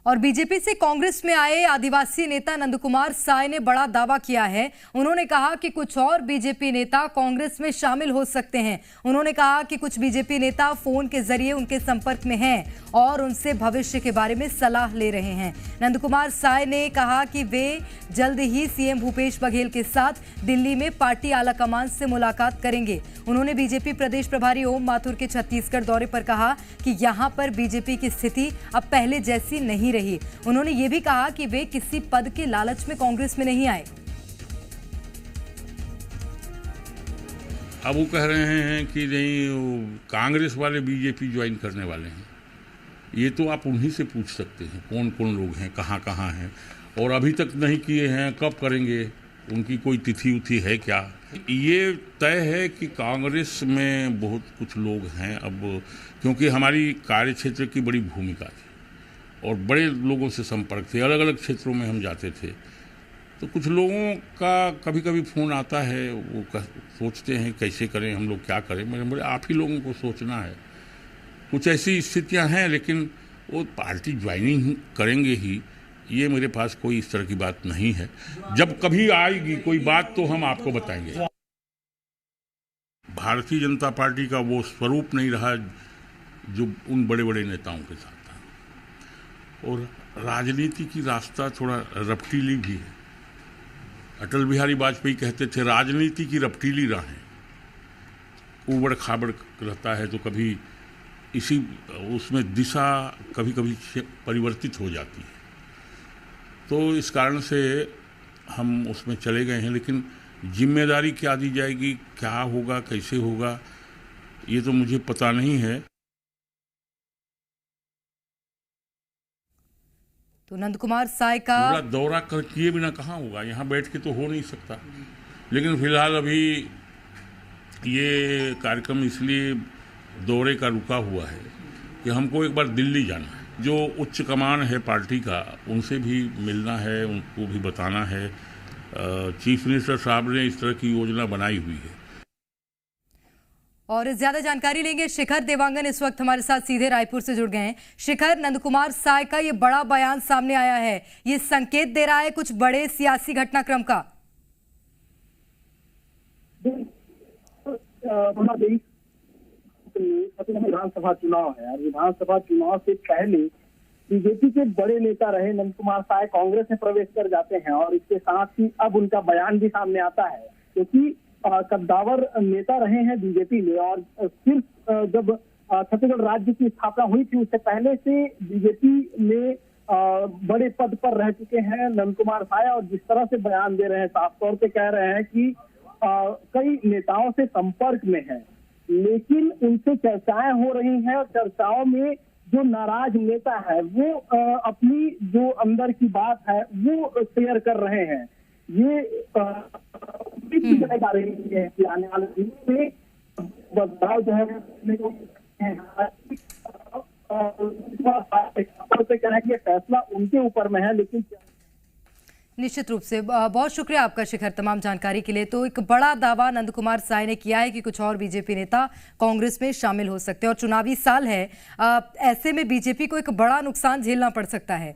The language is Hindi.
और बीजेपी से कांग्रेस में आए आदिवासी नेता नंदकुमार साय ने बड़ा दावा किया है। उन्होंने कहा कि कुछ और बीजेपी नेता कांग्रेस में शामिल हो सकते हैं। उन्होंने कहा कि कुछ बीजेपी नेता फोन के जरिए उनके संपर्क में हैं और उनसे भविष्य के बारे में सलाह ले रहे हैं। नंदकुमार साय ने कहा कि वे जल्द ही सीएम भूपेश बघेल के साथ दिल्ली में पार्टी आलाकमान से मुलाकात करेंगे। उन्होंने बीजेपी प्रदेश प्रभारी ओम माथुर के छत्तीसगढ़ दौरे पर कहा कि यहां पर बीजेपी की स्थिति अब पहले जैसी नहीं रही। उन्होंने ये भी कहा कि वे किसी पद के लालच में कांग्रेस में नहीं आए। अब वो कह रहे हैं कि नहीं कांग्रेस वाले बीजेपी ज्वाइन करने वाले हैं। ये तो आप उन्हीं से पूछ सकते हैं कौन कौन लोग हैं, कहाँ कहाँ हैं, और अभी तक नहीं किए हैं, कब करेंगे, उनकी कोई तिथि उथि है क्या। ये तय है कि कांग्रेस में बहुत कुछ लोग हैं अब, क्योंकि हमारी कार्य क्षेत्र की बड़ी भूमिका थी और बड़े लोगों से संपर्क थे, अलग अलग क्षेत्रों में हम जाते थे। तो कुछ लोगों का कभी कभी फ़ोन आता है, वो सोचते हैं कैसे करें, हम लोग क्या करें। मेरे आप ही लोगों को सोचना है। कुछ ऐसी स्थितियां हैं, लेकिन वो पार्टी ज्वाइनिंग करेंगे ही, ये मेरे पास कोई इस तरह की बात नहीं है। जब कभी आएगी कोई बात तो हम आपको बताएंगे। भारतीय जनता पार्टी का वो स्वरूप नहीं रहा जो उन बड़े बड़े नेताओं के साथ था, और राजनीति की रास्ता थोड़ा रपटीली भी है। अटल बिहारी वाजपेयी कहते थे राजनीति की रपटीली राहें, उबड़ खाबड़ रहता है, तो कभी इसी उसमें दिशा कभी कभी परिवर्तित हो जाती है। तो इस कारण से हम उसमें चले गए हैं, लेकिन जिम्मेदारी क्या दी जाएगी, क्या होगा, कैसे होगा, ये तो मुझे पता नहीं है। तो नंदकुमार साय का पूरा दौरा किए बिना कहाँ होगा, यहाँ बैठ के तो हो नहीं सकता। लेकिन फिलहाल अभी ये कार्यक्रम इसलिए दौरे का रुका हुआ है कि हमको एक बार दिल्ली जाना है। जो उच्च कमान है पार्टी का, उनसे भी मिलना है, उनको भी बताना है। चीफ मिनिस्टर साहब ने इस तरह की योजना बनाई हुई है। और ज्यादा जानकारी लेंगे। शिखर देवांगन इस वक्त हमारे साथ सीधे रायपुर से जुड़ गए हैं। शिखर, नंदकुमार साय का ये बड़ा बयान सामने आया है, ये संकेत दे रहा है कुछ बड़े सियासी घटनाक्रम का। विधानसभा चुनाव है और विधानसभा चुनाव से पहले बीजेपी के बड़े नेता रहे नंदकुमार साय कांग्रेस में प्रवेश कर जाते हैं, और इसके साथ ही अब उनका बयान भी सामने आता है, क्योंकि कद्दावर नेता रहे हैं बीजेपी में। और सिर्फ जब छत्तीसगढ़ राज्य की स्थापना हुई थी, उससे पहले से बीजेपी में बड़े पद पर रह चुके हैं नंदकुमार साय, और जिस तरह से बयान दे रहे हैं, साफ तौर पे कह रहे हैं कि कई नेताओं से संपर्क में है, लेकिन उनसे चर्चाएं हो रही हैं, और चर्चाओं में जो नाराज नेता है वो अपनी जो अंदर की बात है वो शेयर कर रहे हैं। ये आ रही है कि आने वाले दिनों में बदलाव जो है फैसला उनके ऊपर में है। लेकिन निश्चित रूप से बहुत शुक्रिया आपका शिखर तमाम जानकारी के लिए। तो एक बड़ा दावा नंदकुमार साय ने किया है कि कुछ और बीजेपी नेता कांग्रेस में शामिल हो सकते हैं और चुनावी साल है, ऐसे में बीजेपी को एक बड़ा नुकसान झेलना पड़ सकता है।